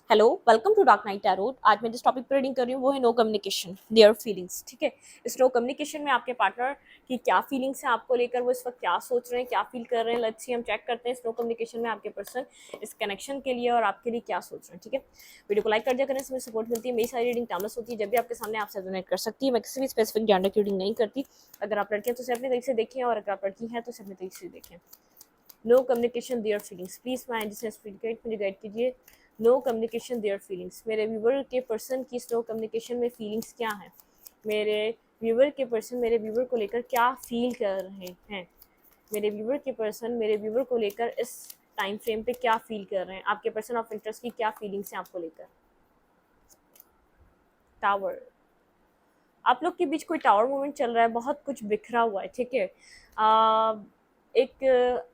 Hello, welcome to dark night tarot. आज मैं जिस टॉपिक पर रीडिंग कर रही हूँ वो है नो कम्युनिकेशन, देयर फीलिंग्स। ठीक है, इस नो कम्युनिकेशन में आपके पार्टनर की क्या फीलिंग्स हैं आपको लेकर, वो इस वक्त क्या सोच रहे हैं, क्या फील कर रहे हैं। लेट्स सी, हम चेक करते हैं इस नो कम्युनिकेशन में आपके पर्सन इस कनेक्शन के लिए और आपके लिए क्या सोच रहे हैं। ठीक है, वीडियो को लाइक कर दिया करें, इसमें सपोर्ट मिलती है। मेरी सारी रीडिंग टाइमलेस होती है, जब भी आपके सामने आपसे रेजोनेट कर सकती है। मैं किसी भी स्पेसिफिक जेंडर की रीडिंग नहीं करती। अगर आप लड़के हैं तो उसे अपने तरीके से देखें, और अगर आप लड़की हैं तो उसे अपने तरीके से देखें। No communication their feelings, please my जिसने स्पीड मुझे गाइड कीजिए। नो कम्युनिकेशन देयर फीलिंग्स, मेरे व्यूवर के पर्सन की नो कम्युनिकेशन में फीलिंग्स क्या हैं। मेरे व्यूवर के पर्सन मेरे व्यूवर को लेकर क्या फील कर रहे हैं। मेरे व्यूवर के पर्सन मेरे व्यूवर को लेकर इस टाइम फ्रेम पे क्या फील कर रहे हैं। आपके पर्सन ऑफ इंटरेस्ट की क्या फीलिंग्स हैं आपको लेकर। टावर, आप लोग के बीच कोई टावर मूवमेंट चल रहा है, बहुत कुछ बिखरा हुआ है। ठीक है, एक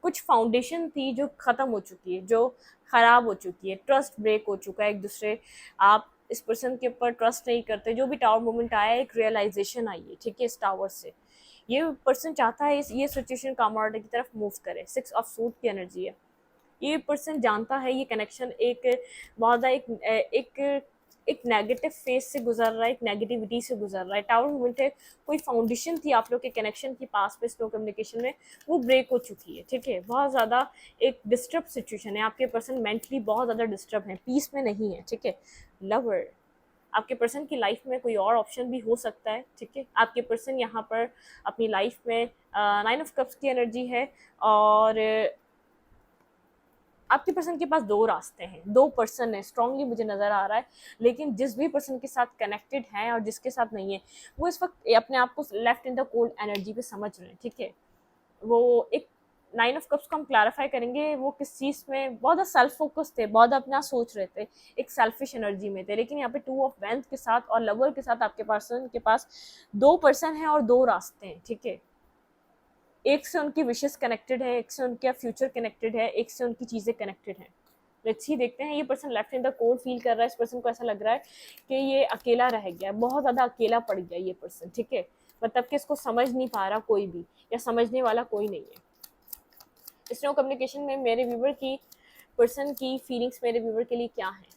कुछ फाउंडेशन थी जो ख़त्म हो चुकी है, जो ख़राब हो चुकी है, ट्रस्ट ब्रेक हो चुका है एक दूसरे। आप इस पर्सन के ऊपर ट्रस्ट नहीं करते। जो भी टावर मोमेंट आया है, एक रियलाइजेशन आई है। ठीक है, इस टावर से ये पर्सन चाहता है ये सिचुएशन कामर्ड की तरफ मूव करे। 6 ऑफ सूट की एनर्जी है। ये पर्सन जानता है ये कनेक्शन एक बहुत ज़्यादा एक एक नेगेटिव फेज से गुजर रहा है, एक नेगेटिविटी से गुजर रहा है। टावर मूवमेंट है, कोई फाउंडेशन थी आप लोग के कनेक्शन की पास पे स्लो कम्युनिकेशन में, वो ब्रेक हो चुकी है। ठीक है, बहुत ज़्यादा एक डिस्टर्ब सिचुएशन है। आपके पर्सन मेंटली बहुत ज़्यादा डिस्टर्ब है, पीस में नहीं है। ठीक है, लवर, आपके पर्सन की लाइफ में कोई और ऑप्शन भी हो सकता है। ठीक है, आपके पर्सन यहाँ पर अपनी लाइफ में 9 ऑफ कप्स की एनर्जी है, और आपके पर्सन के पास दो रास्ते हैं, दो पर्सन है, स्ट्रांगली मुझे नज़र आ रहा है। लेकिन जिस भी पर्सन के साथ कनेक्टेड है और जिसके साथ नहीं है, वो इस वक्त अपने आप को left in the cold energy पे समझ रहे हैं। ठीक है, वो एक 9 ऑफ कप्स को हम क्लैरिफाई करेंगे। वो किस चीज़ में बहुत ज़्यादा सेल्फ फोकस थे, बहुत अपना सोच रहे थे, एक सेल्फिश एनर्जी में थे। लेकिन यहाँ पे 2 ऑफ वेंथ के साथ और लवर के साथ आपके पर्सन के पास दो पर्सन हैं और दो रास्ते हैं। ठीक है, एक से उनकी विशेस कनेक्टेड है, एक से उनका फ्यूचर कनेक्टेड है, एक से उनकी चीज़ें कनेक्टेड हैं। लेट्स ही देखते हैं। ये person left in the cold feel कर रहा है। इस पर्सन को ऐसा लग रहा है कि ये अकेला रह गया, बहुत ज़्यादा अकेला पड़ गया ये पर्सन। ठीक है, मतलब कि इसको समझ नहीं पा रहा कोई भी, या समझने वाला कोई नहीं है। इस नो कम्युनिकेशन में मेरे व्यूवर की पर्सन की फीलिंग्स मेरे व्यूवर के लिए क्या है।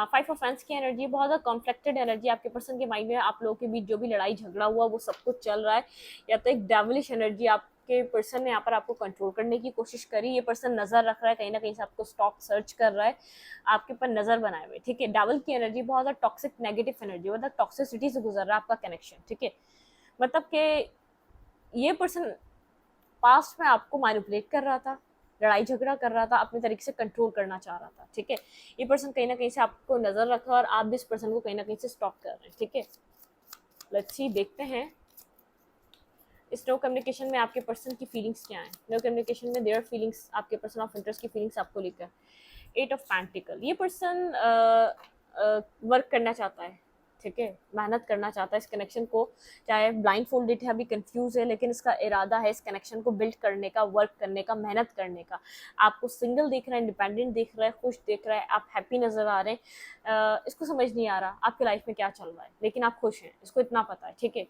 5 ऑफ फैंस की एनर्जी, बहुत ज़्यादा कॉन्फ्लिक्टेड एनर्जी आपके पर्सन के माइंड में। आप लोगों के बीच जो भी लड़ाई झगड़ा हुआ वो सब कुछ चल रहा है, या तो एक डेविलिश एनर्जी आपके पर्सन ने यहाँ पर आपको कंट्रोल करने की कोशिश करी। ये पर्सन नज़र रख रहा है, कहीं ना कहीं से आपको स्टॉक सर्च कर रहा है, आपके ऊपर नज़र बनाए हुए। ठीक है, डेविल की एनर्जी, बहुत ज़्यादा टॉक्सिक नेगेटिव एनर्जी, मतलब टॉक्सिसिटी से गुजर रहा है आपका कनेक्शन। ठीक है, मतलब कि ये पर्सन पास्ट में आपको मैनिपुलेट कर रहा था, लड़ाई झगड़ा कर रहा था, अपने तरीके से कंट्रोल करना चाह रहा था। ठीक है, ये पर्सन कहीं ना कहीं से आपको नजर रखा और आप भी इस पर्सन को कहीं ना कहीं से स्टॉक कर रहे हैं। ठीक है, लेट्स सी, देखते हैं इस नो कम्युनिकेशन में आपके पर्सन की फीलिंग्स क्या हैं। नो कम्युनिकेशन में देयर फीलिंग्स, आपके पर्सन ऑफ इंटरेस्ट की फीलिंग्स आपको लेकर। 8 ऑफ पेंटिकल, ये पर्सन वर्क करना चाहता है। ठीक है, मेहनत करना चाहता है इस कनेक्शन को, चाहे ब्लाइंड फोल्डेड है, अभी कंफ्यूज है, लेकिन इसका इरादा है इस कनेक्शन को बिल्ड करने का, वर्क करने का, मेहनत करने का। आपको सिंगल देख रहा है, इंडिपेंडेंट देख रहा है, खुश देख रहा है, आप हैप्पी नजर आ रहे हैं। इसको समझ नहीं आ रहा आपकी लाइफ में क्या चल रहा है, लेकिन आप खुश हैं, इसको इतना पता है। ठीक है,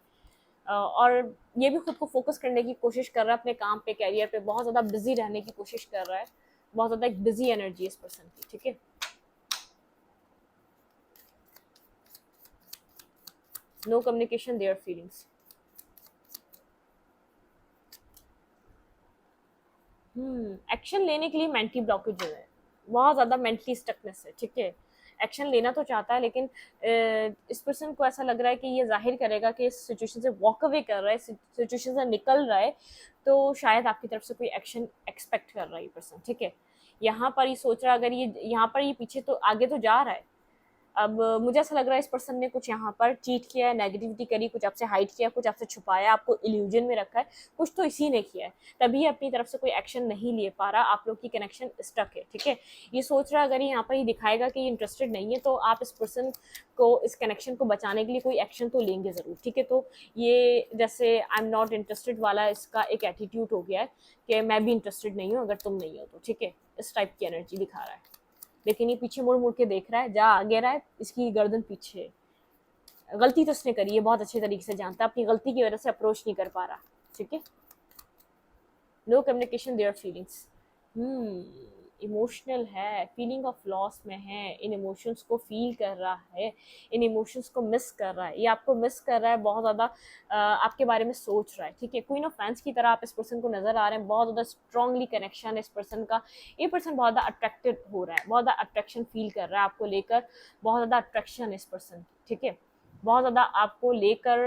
और ये भी खुद को फोकस करने की कोशिश कर रहा है अपने काम पे, कैरियर पे, बहुत ज़्यादा बिजी रहने की कोशिश कर रहा है। बहुत ज़्यादा एक बिजी एनर्जी है इस पर्सन की। ठीक है, no communication their feelings. Action लेने के लिए मेंटली ब्लॉकेज जो है, बहुत ज़्यादा मेंटली स्टकनेस है। ठीक है, एक्शन लेना तो चाहता है, लेकिन इस पर्सन को ऐसा लग रहा है कि ये जाहिर करेगा कि इस सिचुएशन से वॉक अवे कर रहा है, सिचुएशन से निकल रहा है, तो शायद आपकी तरफ से कोई एक्शन एक्सपेक्ट कर रहा है ये पर्सन। ठीक है, यहाँ पर ये सोच रहा है, अगर ये यहाँ पर ये पीछे तो आगे तो जा रहा है। अब मुझे ऐसा लग रहा है इस पर्सन ने कुछ यहाँ पर चीट किया है, नेगेटिविटी करी, कुछ आपसे हाइड किया, कुछ आपसे छुपाया, आपको इल्यूजन में रखा है, कुछ तो इसी ने किया है, तभी अपनी तरफ से कोई एक्शन नहीं ले पा रहा। आप लोग की कनेक्शन स्टक है। ठीक है, ये सोच रहा है अगर ये यहाँ पर ही दिखाएगा कि ये इंटरेस्टेड नहीं है, तो आप इस पर्सन को, इस कनेक्शन को बचाने के लिए कोई एक्शन तो लेंगे ज़रूर। ठीक है, तो ये जैसे आई एम नॉट इंटरेस्टेड वाला इसका एक एटीट्यूड हो गया है कि मैं भी इंटरेस्टेड नहीं हूँ अगर तुम नहीं हो तो। ठीक है, इस टाइप की एनर्जी दिखा रहा है, लेकिन ये पीछे मुड़ मुड़ के देख रहा है, जा आगे रहा है, इसकी गर्दन पीछे है। गलती तो इसने करी है, बहुत अच्छे तरीके से जानता है, अपनी गलती की वजह से अप्रोच नहीं कर पा रहा। ठीक है, no communication their feelings. Emotional है, फीलिंग ऑफ लॉस में है, इन इमोशंस को फील कर रहा है, इन इमोशंस को मिस कर रहा है, ये आपको मिस कर रहा है, बहुत ज़्यादा आपके बारे में सोच रहा है, ठीक है। क्वीन ऑफ फैंस की तरह आप इस पर्सन को नज़र आ रहे हैं, बहुत ज़्यादा स्ट्रांगली कनेक्शन है इस पर्सन का, ये पर्सन बहुत ज़्यादा अट्रैक्टेड हो रहा है, बहुत ज़्यादा अट्रैक्शन फील कर रहा है आपको लेकर, बहुत ज़्यादा अट्रैक्शन है इस पर्सन, ठीक है। बहुत ज़्यादा आपको लेकर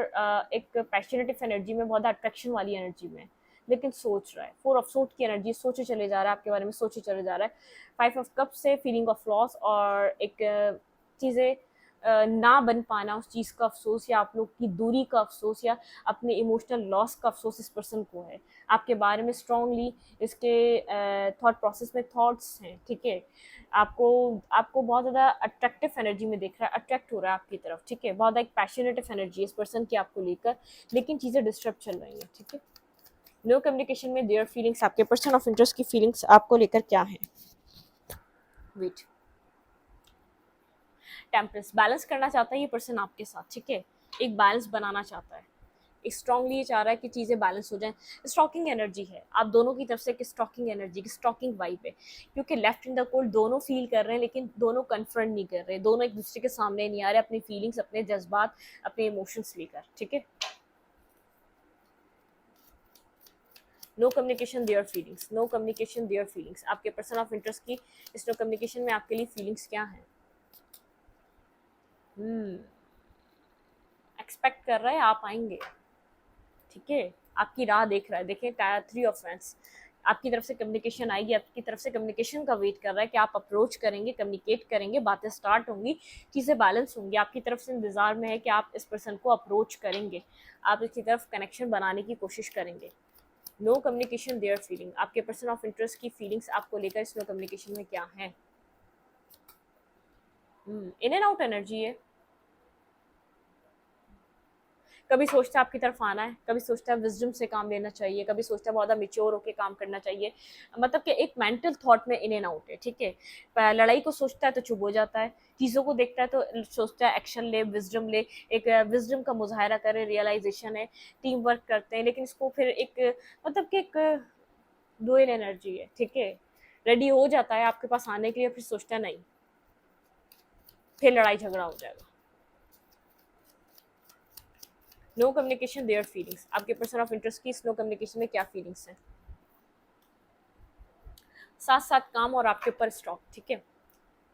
एक पैशनेटिव एनर्जी में, बहुत ज़्यादा अट्रैक्शन वाली एनर्जी में, लेकिन सोच रहा है, 4 ऑफ सोर्ड की एनर्जी, सोचे चले जा रहा है आपके बारे में, सोचे चले जा रहा है। 5 ऑफ कप से फीलिंग ऑफ लॉस और एक चीज़ें ना बन पाना, उस चीज़ का अफसोस, या आप लोग की दूरी का अफसोस, या अपने इमोशनल लॉस का अफसोस इस पर्सन को है आपके बारे में। स्ट्रांगली इसके थॉट प्रोसेस में थॉट्स हैं, ठीक है। आपको आपको बहुत ज़्यादा अट्रैक्टिव एनर्जी में देख रहा है, अट्रैक्ट हो रहा है आपकी तरफ, ठीक है। बहुत एक पैशनेटिव एनर्जी है इस पर्सन की आपको लेकर, लेकिन चीज़ें डिस्टर्ब चल रही हैं, ठीक है। नो कम्युनिकेशन में देयर फीलिंग्स, आपके पर्सन ऑफ इंटरेस्ट की फीलिंग्स आपको लेकर क्या है। वेट, टेम्परेंस, बैलेंस करना चाहता है ये पर्सन आपके साथ, ठीक है। एक बैलेंस बनाना चाहता है, एक स्ट्रांगली ये चाह रहा है कि चीज़ें बैलेंस हो जाएं। स्टॉकिंग एनर्जी है आप दोनों की तरफ से, एक स्टॉकिंग एनर्जी की स्टॉकिंग वाइब है, क्योंकि लेफ्ट इन द कोल्ड दोनों फील कर रहे हैं, लेकिन दोनों कन्फ्रंट नहीं कर रहे, दोनों एक दूसरे के सामने नहीं आ रहे अपनी फीलिंग्स, अपने जज्बात, अपने इमोशंस लेकर, ठीक है। No communication their feelings, no communication their feelings, आपके पर्सन ऑफ इंटरेस्ट की इस नो कम्युनिकेशन में आपके लिए फीलिंग्स क्या हैं। एक्सपेक्ट कर रहा है आप आएंगे, ठीक है। आपकी राह देख रहा है, देखें 3 ऑफ वैंड्स, आपकी तरफ से कम्युनिकेशन आएगी, आपकी तरफ से कम्युनिकेशन का वेट कर रहा है कि आप अप्रोच करेंगे, कम्युनिकेट करेंगे, बातें स्टार्ट होंगी, चीज़ें बैलेंस होंगी, आपकी तरफ से इंतजार में है कि आप इस पर्सन को अप्रोच करेंगे, आप इसकी तरफ कनेक्शन बनाने की कोशिश करेंगे। नो कम्युनिकेशन देयर फीलिंग, आपके पर्सन ऑफ इंटरेस्ट की फीलिंग्स आपको लेकर इस नो कम्युनिकेशन में क्या है। इन एंड आउट एनर्जी है, कभी सोचता है आपकी तरफ आना है, कभी सोचता है विजडम से काम लेना चाहिए, कभी सोचता है बहुत ज़्यादा मेच्योर होकर काम करना चाहिए, मतलब कि एक मेंटल थॉट में इन एंड आउट है, ठीक है। लड़ाई को सोचता है तो चुप हो जाता है, चीज़ों को देखता है तो सोचता है एक्शन ले, विजडम ले, एक विजडम का मुजाहरा करे, रियलाइजेशन है, टीम वर्क करते हैं, लेकिन इसको फिर एक मतलब कि एक डुअल एनर्जी है, ठीक है। रेडी हो जाता है आपके पास आने के लिए, फिर सोचता है नहीं, फिर लड़ाई झगड़ा हो जाएगा। नो कम्युनिकेशन देयर फीलिंग्स, आपके पर्सन ऑफ इंटरेस्ट की इस नो कम्युनिकेशन में क्या फीलिंग्स हैं। साथ साथ काम और आपके ऊपर स्टॉक, ठीक है।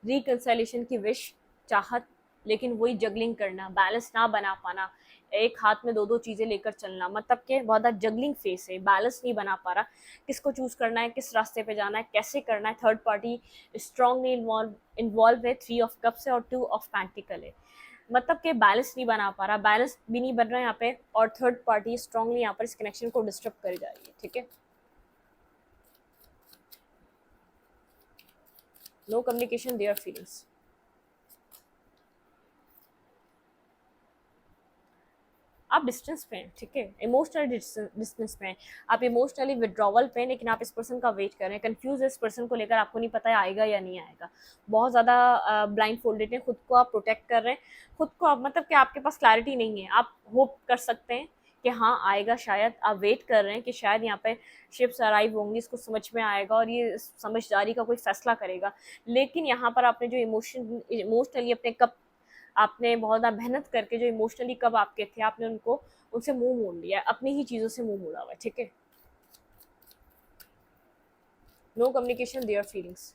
रिकंसिलिएशन की विश, चाहत, लेकिन वही जगलिंग करना, बैलेंस ना बना पाना, एक हाथ में दो दो चीज़ें लेकर चलना, मतलब कि बहुत ज़्यादा जगलिंग फेस है, बैलेंस नहीं बना पा रहा, किसको चूज़ करना है, किस रास्ते पे जाना है, कैसे करना है। थर्ड पार्टी स्ट्रांगली इन्वॉल्व है, 3 ऑफ कप से और 2 ऑफ पेंटिकल है, मतलब कि बैलेंस नहीं बना पा रहा, बैलेंस भी नहीं बन रहा है यहाँ पे, और थर्ड पार्टी स्ट्रांगली यहाँ पर इस कनेक्शन को डिस्टर्ब कर जा रही है, ठीक है। नो कम्युनिकेशन देयर फीलिंग्स, आप डिस्टेंस पे हैं, ठीक है। इमोशनल डिस्टेंस पे हैं, आप इमोशनली विड्रॉवल पे हैं, लेकिन आप इस पर्सन का वेट कर रहे हैं, कंफ्यूज है इस पर्सन को लेकर, आपको नहीं पता है आएगा या नहीं आएगा, बहुत ज़्यादा ब्लाइंड फोल्डेड है, खुद को आप प्रोटेक्ट कर रहे हैं, खुद को आप, मतलब कि आपके पास क्लैरिटी नहीं है, आप होप कर सकते हैं कि हाँ आएगा शायद, आप वेट कर रहे हैं कि शायद यहाँ पे शिप्स अराइव होंगी, इसको समझ में आएगा और ये समझदारी का कोई फैसला करेगा, लेकिन यहाँ पर आपने जो इमोशनली अपने कब, आपने बहुत ज़्यादा मेहनत करके जो इमोशनली कब आपके थे, आपने उनको, उनसे मुंह मोड़ लिया है, अपनी ही चीज़ों से मुंह मोड़ा हुआ है, ठीक है। नो कम्युनिकेशन देयर फीलिंग्स,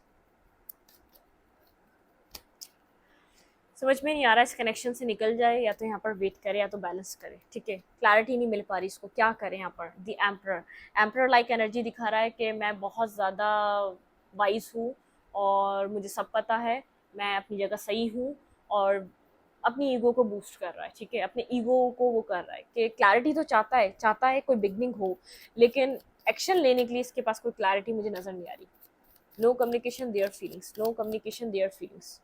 समझ में नहीं आ रहा, इस कनेक्शन से निकल जाए, या तो यहाँ पर वेट करे, या तो बैलेंस करे, ठीक है। क्लैरिटी नहीं मिल पा रही इसको, क्या करें यहाँ पर। द एम्परर लाइक एनर्जी दिखा रहा है कि मैं बहुत ज़्यादा वाइज हूँ और मुझे सब पता है, मैं अपनी जगह सही हूँ, और अपनी ईगो को बूस्ट कर रहा है, ठीक है। अपने ईगो को वो कर रहा है कि क्लैरिटी तो चाहता है कोई बिगनिंग हो, लेकिन एक्शन लेने के लिए इसके पास कोई क्लैरिटी मुझे नज़र नहीं आ रही। No communication their feelings, no communication their feelings.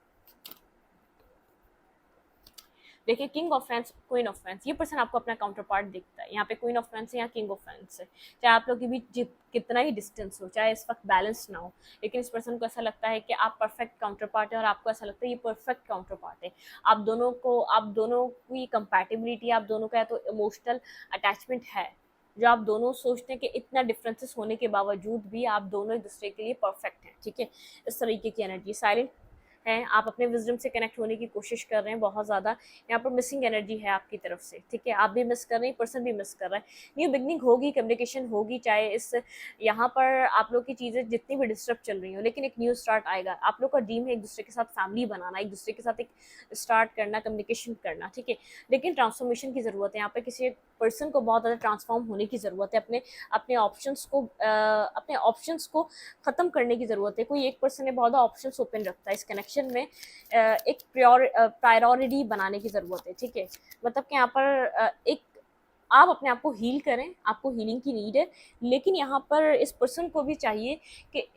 देखिए king of fans, queen of fans, ये पर्सन आपको अपना काउंटर पार्ट दिखता है, यहाँ पे क्वीन ऑफ फैंस है, यहाँ किंग ऑफ फैंस है। चाहे आप लोग के बीच कितना ही डिस्टेंस हो, चाहे इस वक्त बैलेंस ना हो, लेकिन इस पर्सन को ऐसा लगता है कि आप परफेक्ट काउंटर पार्ट है, और आपको ऐसा लगता है ये परफेक्ट काउंटर पार्ट है। आप दोनों की कंपैटिबिलिटी, आप दोनों का या तो इमोशनल अटैचमेंट है, जो आप दोनों सोचते हैं कि इतना डिफरेंसेस होने के बावजूद भी आप दोनों एक दूसरे के लिए परफेक्ट हैं, ठीक है। इस तरीके की एनर्जी साइलेंट हैं, आप अपने विजडम से कनेक्ट होने की कोशिश कर रहे हैं बहुत ज़्यादा। यहाँ पर मिसिंग एनर्जी है आपकी तरफ से, ठीक है। आप भी मिस कर रहे हैं, पर्सन भी मिस कर रहा है। न्यू बिगनिंग होगी, कम्युनिकेशन होगी, चाहे इस यहाँ पर आप लोग की चीज़ें जितनी भी डिस्टर्ब चल रही हो, लेकिन एक न्यू स्टार्ट आएगा। आप लोग का ड्रीम है एक दूसरे के साथ फैमिली बनाना, एक दूसरे के साथ एक स्टार्ट करना, कम्युनिकेशन करना, ठीक है। लेकिन ट्रांसफॉर्मेशन की ज़रूरत है यहाँ पर, किसी एक पर्सन को बहुत ज़्यादा ट्रांसफॉर्म होने की ज़रूरत है, अपने अपने ऑप्शंस को ख़त्म करने की ज़रूरत है। कोई एक पर्सन ने बहुत ज़्यादा ऑप्शंस ओपन रखता है इस कनेक्शन में, एक प्रायोरिटी बनाने की ज़रूरत है, ठीक है। मतलब कि यहाँ पर एक आप अपने आप को हील करें, आपको हीलिंग की नीड है, लेकिन यहाँ पर इस पर्सन को भी चाहिए कि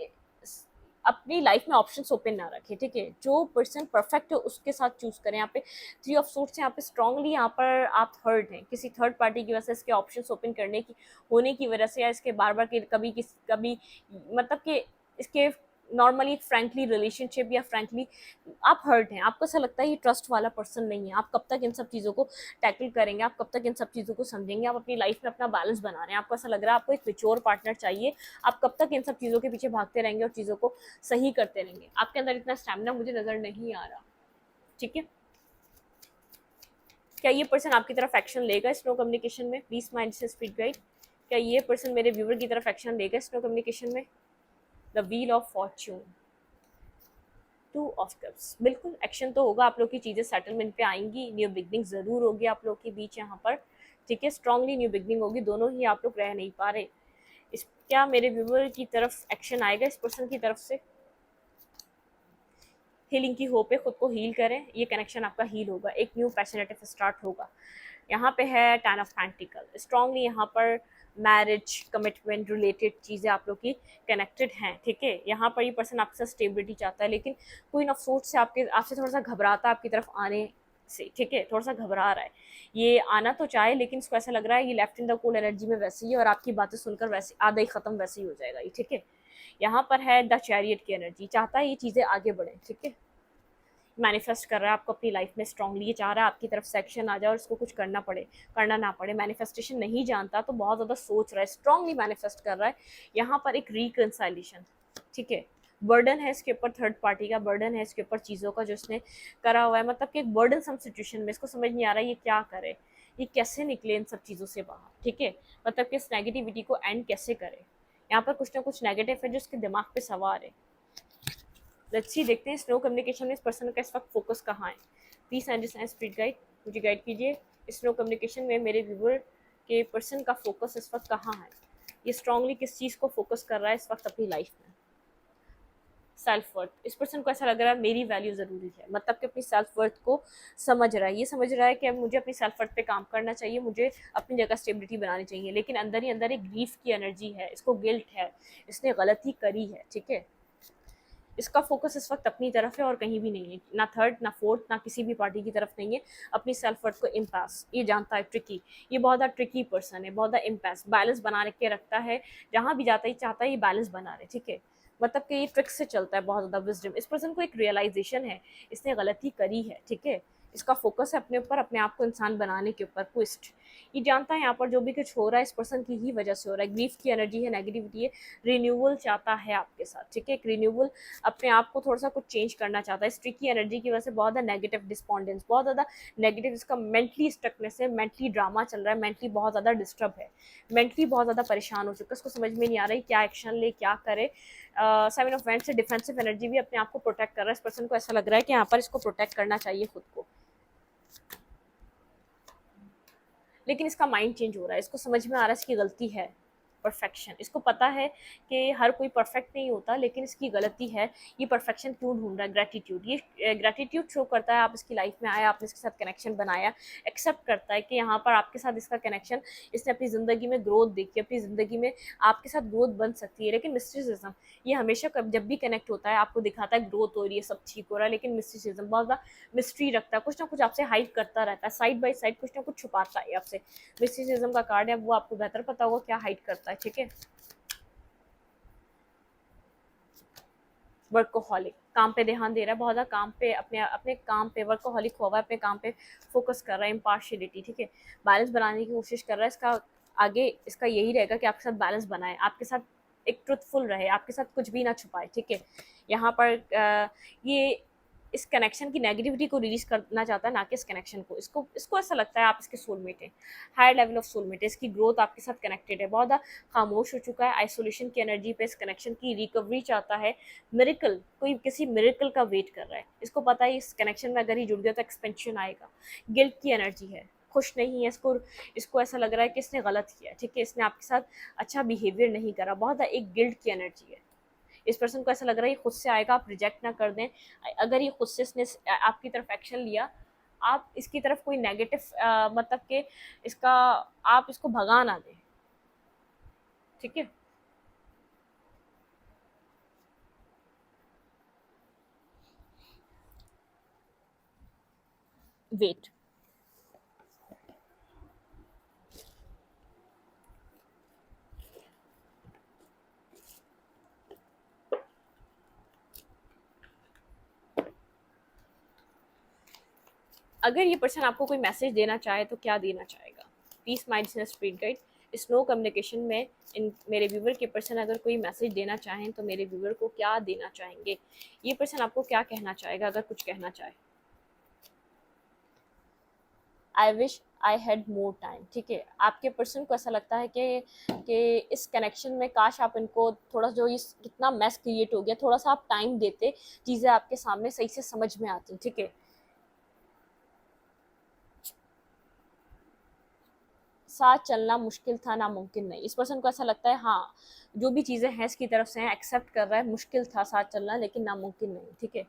अपनी लाइफ में ऑप्शंस ओपन ना रखें, ठीक है। जो पर्सन परफेक्ट है उसके साथ चूज करें। यहाँ पे 3 ऑफ सोर्ट्स यहाँ पे स्ट्रांगली, यहाँ पर आप हर्ट हैं किसी थर्ड पार्टी की वजह से, इसके ऑप्शंस ओपन करने की होने की वजह से, या इसके बार बार के कभी मतलब कि इसके नॉर्मली एक फ्रैंकली रिलेशनशिप या फ्रैंकली आप हर्ट हैं, आपको ऐसा लगता है ये ट्रस्ट वाला पर्सन नहीं है। आप कब तक इन सब चीज़ों को टैकल करेंगे, आप कब तक इन सब चीज़ों को समझेंगे, आप अपनी लाइफ में अपना बैलेंस बना रहे हैं, आपको ऐसा लग रहा है आपको एक मेच्योर पार्टनर चाहिए, आप कब तक इन सब चीज़ों के पीछे भागते रहेंगे और चीज़ों को सही करते रहेंगे। आपके अंदर इतना स्टैमिना मुझे नज़र नहीं आ रहा, ठीक है। क्या ये पर्सन आपकी तरफ एक्शन लेगा स्नो कम्युनिकेशन में? प्लीज माइंड से स्पीड गाइड, क्या ये पर्सन मेरे व्यूवर की तरफ एक्शन लेगा स्नो कम्युनिकेशन में? The wheel of Fortune, 2 of cups, बिल्कुल एक्शन तो होगा, आप लोग की चीज़ें सेटलमेंट पे आएंगी, न्यू बिगनिंग ज़रूर होगी आप लोग के बीच यहाँ पर, ठीक है। स्ट्रांगली न्यू बिगनिंग होगी, दोनों ही आप लोग रह नहीं पा रहे। इस क्या मेरे व्यूवर की तरफ एक्शन आएगा इस पर्सन की तरफ से? हीलिंग की होप है, खुद को हील करें, ये कनेक्शन आपका हील होगा, एक न्यू पैशनेटिव स्टार्ट होगा। यहाँ पे है 10 ऑफ पेंटिकल, स्ट्रांगली यहाँ पर मैरिज कमिटमेंट रिलेटेड चीज़ें आप लोग की कनेक्टेड हैं, ठीक है। यहाँ पर ये पर्सन आपके साथ स्टेबिलिटी चाहता है, लेकिन क्वीन ऑफ सोर्ट्स से आपसे थोड़ा सा घबराता है आपकी तरफ आने से, ठीक है। थोड़ा सा घबरा रहा है, ये आना तो चाहे लेकिन इसको ऐसा लग रहा है ये left in the cold energy में वैसे ही, और आपकी बातें सुनकर वैसे आधा ही खत्म वैसे ही हो जाएगा ये, ठीक है। यहाँ पर है द चैरियट की एनर्जी, चाहता है ये चीज़ें आगे बढ़े, ठीक है। मैनिफेस्ट कर रहा है आपको अपनी लाइफ में स्ट्रांगली, ये चाह रहा है आपकी तरफ सेक्शन आ जाए और इसको कुछ करना ना पड़े। मैनिफेस्टेशन नहीं जानता तो बहुत ज़्यादा सोच रहा है, स्ट्रांगली मैनिफेस्ट कर रहा है। यहाँ पर एक रिकंसाइलेशन, ठीक है। बर्डन है इसके ऊपर, थर्ड पार्टी का बर्डन है इसके ऊपर, चीज़ों का जो इसने करा हुआ है, मतलब कि एक बर्डन सम सिचुएशन में इसको समझ नहीं आ रहा है ये क्या करे, ये कैसे निकले इन सब चीज़ों से बाहर, ठीक है। मतलब कि इस नेगेटिविटी को एंड कैसे करे। यहाँ पर कुछ ना कुछ नेगेटिव है जो इसके दिमाग पे सवार है। लेट्स सी, देखते हैं स्नो कम्युनिकेशन में इस पर्सन का इस वक्त फोकस कहाँ है। प्लीज अंडरस्टैंड स्पीड गाइड, मुझे गाइड कीजिए। स्नो कम्युनिकेशन में मेरे व्यूवर के पर्सन का फोकस इस वक्त कहाँ है, ये स्ट्रांगली किस चीज़ को फोकस कर रहा है इस वक्त अपनी लाइफ में? सेल्फ वर्थ, इस पर्सन को ऐसा लग रहा है मेरी वैल्यू ज़रूरी है, मतलब कि अपनी सेल्फ वर्थ को समझ रहा है, ये समझ रहा है कि अब मुझे अपनी सेल्फ वर्थ पे काम करना चाहिए, मुझे अपनी जगह स्टेबिलिटी बनानी चाहिए, लेकिन अंदर ही अंदर एक ग्रीफ की एनर्जी है, इसको गिल्ट है, इसने गलती करी है, ठीक है। इसका फोकस इस वक्त अपनी तरफ है और कहीं भी नहीं है, ना थर्ड ना फोर्थ ना किसी भी पार्टी की तरफ नहीं है। अपनी सेल्फ वर्थ को इम्पास, ये जानता है ट्रिकी, ये बहुत ज़्यादा ट्रिकी पर्सन है, बहुत ज़्यादा इम्पास, बैलेंस बना के रखता है, जहाँ भी जाता ही चाहता है ये बैलेंस बना रहे, ठीक है। मतलब कि ये ट्रिक से चलता है, बहुत ज़्यादा विजडम। इस पर्सन को एक रियलाइजेशन है इसने गलती करी है, ठीक है। इसका फोकस है अपने ऊपर, अपने आप को इंसान बनाने के ऊपर, ट्विस्ट। ये जानता है यहाँ पर जो भी कुछ हो रहा है इस पर्सन की ही वजह से हो रहा है, ग्रीफ की एनर्जी है, नेगेटिविटी है, रिन्यूअल चाहता है आपके साथ, ठीक है। एक रिन्यूअल, अपने आप को थोड़ा सा कुछ चेंज करना चाहता है। स्ट्रिकी एनर्जी की वजह से बहुत ज़्यादा नेगेटिव डिस्पॉन्डेंस, बहुत ज़्यादा नेगेटिव, इसका मेंटली स्टकनेस है, मेंटली ड्रामा चल रहा है, मेंटली बहुत ज़्यादा डिस्टर्ब है, मेंटली बहुत ज़्यादा परेशान हो चुका है, इसको समझ में नहीं आ रही क्या एक्शन ले, क्या करे। 7 ऑफ वैंड्स से डिफेंसिव एनर्जी भी अपने आप को प्रोटेक्ट कर रहा है, इस पर्सन को ऐसा लग रहा है कि यहाँ पर इसको प्रोटेक्ट करना चाहिए खुद को, लेकिन इसका माइंड चेंज हो रहा है, इसको समझ में आ रहा है इसकी गलती है। परफेक्शन, इसको पता है कि हर कोई परफेक्ट नहीं होता, लेकिन इसकी गलती है, ये परफेक्शन क्यों ढूंढ रहा है? ग्रेटिट्यूड, ये ग्रेटिट्यूड शो करता है, आप इसकी लाइफ में आए, आपने इसके साथ कनेक्शन बनाया, एक्सेप्ट करता है कि यहाँ पर आपके साथ इसका कनेक्शन, इसने अपनी ज़िंदगी में ग्रोथ देखी, अपनी ज़िंदगी में आपके साथ ग्रोथ बन सकती है। लेकिन मिस्टिसिज्म, ये हमेशा जब भी कनेक्ट होता है आपको दिखाता है ग्रोथ हो रही है, सब ठीक हो रहा है, लेकिन मिस्टिसिज्म बहुत ज़्यादा मिस्ट्री रखता है, कुछ ना कुछ आपसे हाइड करता रहता है, साइड बाई साइड कुछ ना कुछ छुपाता है आपसे। मिस्टिसिज्म का कार्ड है, वो आपको बेहतर पता होगा क्या हाइड करता है, ठीक है। वर्कोहॉलिक, काम पे ध्यान दे रहा है, बहुत ज़्यादा काम पे, अपने अपने काम पे वर्कोहॉलिक हुआ है, अपने काम पे फोकस कर रहा है, इम्पार्शियलिटी, ठीक है। बैलेंस बनाने की कोशिश कर रहा है, इसका आगे इसका यही रहेगा कि आपके साथ बैलेंस बनाए, आपके साथ एक ट्रुथफुल रहे, आपके साथ कुछ भी ना छुपाए, ठीक है। यहाँ पर ये इस कनेक्शन की नेगेटिविटी को रिलीज करना चाहता है, ना कि इस कनेक्शन को। इसको इसको ऐसा लगता है आप इसके सोलमेट हैं, हायर लेवल ऑफ सोलमेट है, इसकी ग्रोथ आपके साथ कनेक्टेड है, बहुत ज़्यादा खामोश हो चुका है आइसोलेशन की एनर्जी पे, इस कनेक्शन की रिकवरी चाहता है, मिरेकल, कोई किसी मिरेकल का वेट कर रहा है। इसको पता है इस कनेक्शन में अगर ही जुड़ गया तो एक्सपेंशन आएगा। गिल्ट की एनर्जी है, खुश नहीं है, इसको इसको ऐसा लग रहा है कि इसने गलत किया, ठीक है, इसने आपके साथ अच्छा बिहेवियर नहीं करा, बहुत ज़्यादा एक गिल्ट की एनर्जी है। इस पर्सन को ऐसा लग रहा है ये खुद से आएगा, आप रिजेक्ट ना कर दें। अगर ये खुद से इसने आपकी तरफ एक्शन लिया, आप इसकी तरफ कोई नेगेटिव मतलब कि इसका आप इसको भगा ना दें, ठीक है। वेट, अगर ये पर्सन आपको कोई मैसेज देना चाहे तो क्या देना चाहेगा? पीस माइंड से स्प्रिट गाइड, स्नो कम्युनिकेशन में इन मेरे व्यूवर के पर्सन अगर कोई मैसेज देना चाहें तो मेरे व्यूवर को क्या देना चाहेंगे? ये पर्सन आपको क्या कहना चाहेगा अगर कुछ कहना चाहे? I wish I had more time, ठीक है। आपके पर्सन को ऐसा लगता है कि इस कनेक्शन में काश आप इनको थोड़ा, जो इस कितना मैस क्रिएट हो गया, थोड़ा सा आप टाइम देते, चीज़ें आपके सामने सही से समझ में आती, ठीक है। साथ चलना मुश्किल था, नामुमकिन नहीं। इस पर्सन को ऐसा लगता है हाँ, जो भी चीज़ें हैं इसकी तरफ से हैं, एक्सेप्ट कर रहा है, मुश्किल था साथ चलना लेकिन नामुमकिन नहीं, ठीक है।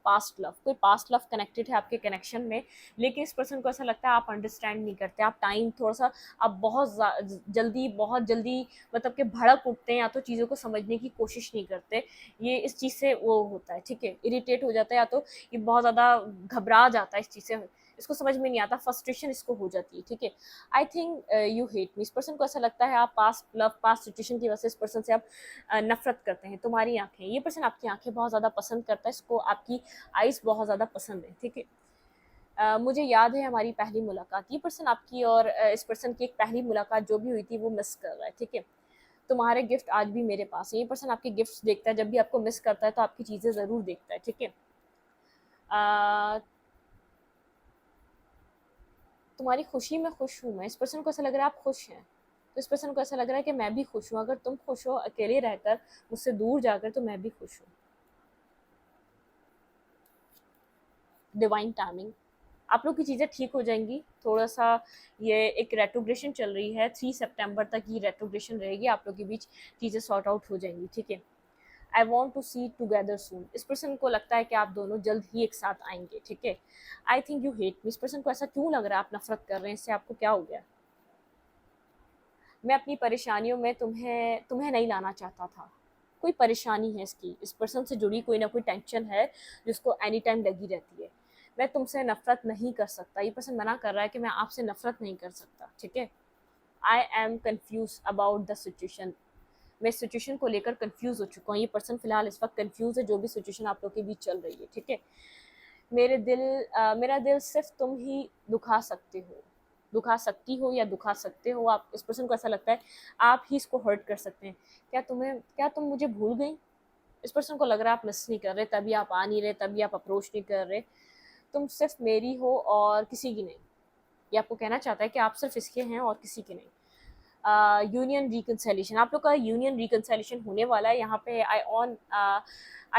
पास्ट लव, कोई पास्ट लव कनेक्टेड है आपके कनेक्शन में, लेकिन इस पर्सन को ऐसा लगता है आप अंडरस्टैंड नहीं करते, आप टाइम थोड़ा सा, आप बहुत जल्दी मतलब कि भड़क उठते हैं, या तो चीज़ों को समझने की कोशिश नहीं करते। ये इस चीज़ से वो होता है, ठीक है, इरिटेट हो जाता है, या तो ये बहुत ज़्यादा घबरा जाता है इस चीज़ से, इसको समझ में नहीं आता, फ्रस्ट्रेशन इसको हो जाती है, ठीक है। I think you hate me, इस पर्सन को ऐसा लगता है आप पास्ट लव, पास्ट सिचुएशन की वजह से इस पर्सन से आप नफरत करते हैं। तुम्हारी आंखें, ये पर्सन आपकी आंखें बहुत ज़्यादा पसंद करता है, इसको आपकी आइज़ बहुत ज़्यादा पसंद है, ठीक है। मुझे याद है हमारी पहली मुलाकात, ये पर्सन आपकी और इस पर्सन की एक पहली मुलाकात जो भी हुई थी वो मिस कर रहा है, ठीक है। तुम्हारे गिफ्ट आज भी मेरे पास है, ये पर्सन आपके गिफ्ट्स देखता है, जब भी आपको मिस करता है तो आपकी चीज़ें ज़रूर देखता है, ठीक है। तुम्हारी खुशी में खुश हूँ मैं, इस पर्सन को ऐसा लग रहा है आप खुश हैं, तो इस पर्सन को ऐसा लग रहा है कि मैं भी खुश हूँ, अगर तुम खुश हो अकेले रहकर, मुझसे दूर जाकर, तो मैं भी खुश हूँ। डिवाइन टाइमिंग, आप लोग की चीज़ें ठीक हो जाएंगी, थोड़ा सा ये एक रेट्रोग्रेशन चल रही है, 3 सितंबर तक ये रेट्रोग्रेशन रहेगी, आप लोग के बीच चीज़ें सॉर्ट आउट हो जाएंगी, ठीक है। I want to see together soon, इस पर्सन को लगता है कि आप दोनों जल्द ही एक साथ आएंगे, ठीक है। I think you hate me, इस पर्सन को ऐसा क्यों लग रहा है आप नफरत कर रहे हैं इससे, आपको क्या हो गया? मैं अपनी परेशानियों में तुम्हें तुम्हें नहीं लाना चाहता था, कोई परेशानी है इसकी, इस पर्सन से जुड़ी कोई ना कोई टेंशन है जिसको एनी टाइम लगी रहती है। मैं तुमसे नफरत नहीं कर सकता, ये पर्सन मना कर रहा है कि मैं आपसे नफरत नहीं कर सकता, ठीक है। I am confuse about the situation, मैं इस सिचुएशन को लेकर कंफ्यूज हो चुका हूँ, ये पर्सन फिलहाल इस वक्त कंफ्यूज है जो भी सिचुएशन आप लोग के बीच चल रही है, ठीक है। मेरा दिल सिर्फ तुम ही दुखा सकते हो, दुखा सकती हो या दुखा सकते हो आप, इस पर्सन को ऐसा लगता है आप ही इसको हर्ट कर सकते हैं। क्या तुम मुझे भूल गई? इस पर्सन को लग रहा है आप मिस नहीं कर रहे, तभी आप आ नहीं रहे, तभी आप अप्रोच नहीं कर रहे। तुम सिर्फ मेरी हो और किसी की नहीं, ये आपको कहना चाहता है कि आप सिर्फ इसके हैं और किसी के नहीं। यूनियन रिकन्सिलेशन, आप लोग का यूनियन रिकन्सिलेशन होने वाला है, यहाँ पे आई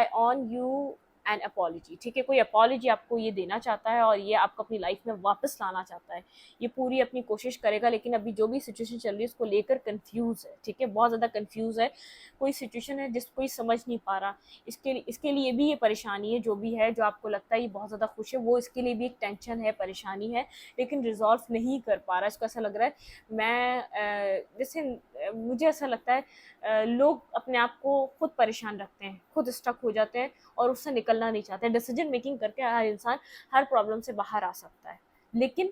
ऑन यू एन अपॉलजी, ठीक है। कोई अपॉलजी आपको ये देना चाहता है और ये आपको अपनी लाइफ में वापस लाना चाहता है, ये पूरी अपनी कोशिश करेगा, लेकिन अभी जो भी सिचुएशन चल रही है उसको लेकर कंफ्यूज है, ठीक है, बहुत ज़्यादा कंफ्यूज है। कोई सिचुएशन है जिसको कोई समझ नहीं पा रहा, इसके लिए भी ये परेशानी है, जो भी है, जो आपको लगता है ये बहुत ज़्यादा खुश है, वो इसके लिए भी एक टेंशन है, परेशानी है, लेकिन रिजॉल्व नहीं कर पा रहा। इसको ऐसा लग रहा है जैसे मुझे ऐसा लगता है लोग अपने आप को खुद परेशान रखते हैं, खुद स्टक हो जाते हैं और उससे निकलना नहीं चाहते। डिसीजन मेकिंग करके हर इंसान हर प्रॉब्लम से बाहर आ सकता है, लेकिन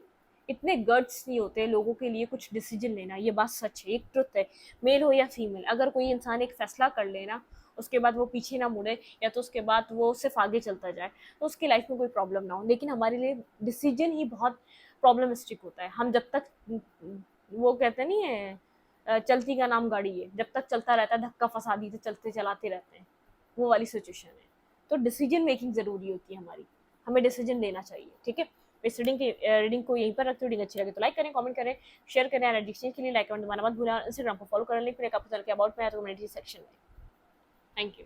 इतने गट्स नहीं होते लोगों के लिए कुछ डिसीजन लेना, ये बात सच है, एक ट्रुथ है। मेल हो या फीमेल, अगर कोई इंसान एक फैसला कर लेना, उसके बाद वो पीछे ना मुड़े, या तो उसके बाद वो सिर्फ आगे चलता जाए, तो उसकी लाइफ में कोई प्रॉब्लम ना हो। लेकिन हमारे लिए डिसीजन ही बहुत प्रॉब्लमिस्टिक होता है। हम जब तक, वो कहते नहीं है, चलती का नाम गाड़ी है, जब तक चलता रहता है धक्का फंसा दी तो चलते चलाते रहते हैं, वो वाली सिचुएशन है। तो डिसीजन मेकिंग ज़रूरी होती है हमारी, हमें डिसीजन लेना चाहिए, ठीक है। इस रीडिंग को यहीं पर रखते, रीडिंग अच्छी लगे तो लाइक करें, कमेंट करें, शेयर करें। एनर्जी एक्सचेंज के लिए लाइक कमेंट दबाना मत भूलें। इंस्टाग्राम को फॉलो कर लें, फिर एक आपको चल के अबाउट में आया तो कम्युनिटी सेक्शन में। Thank you.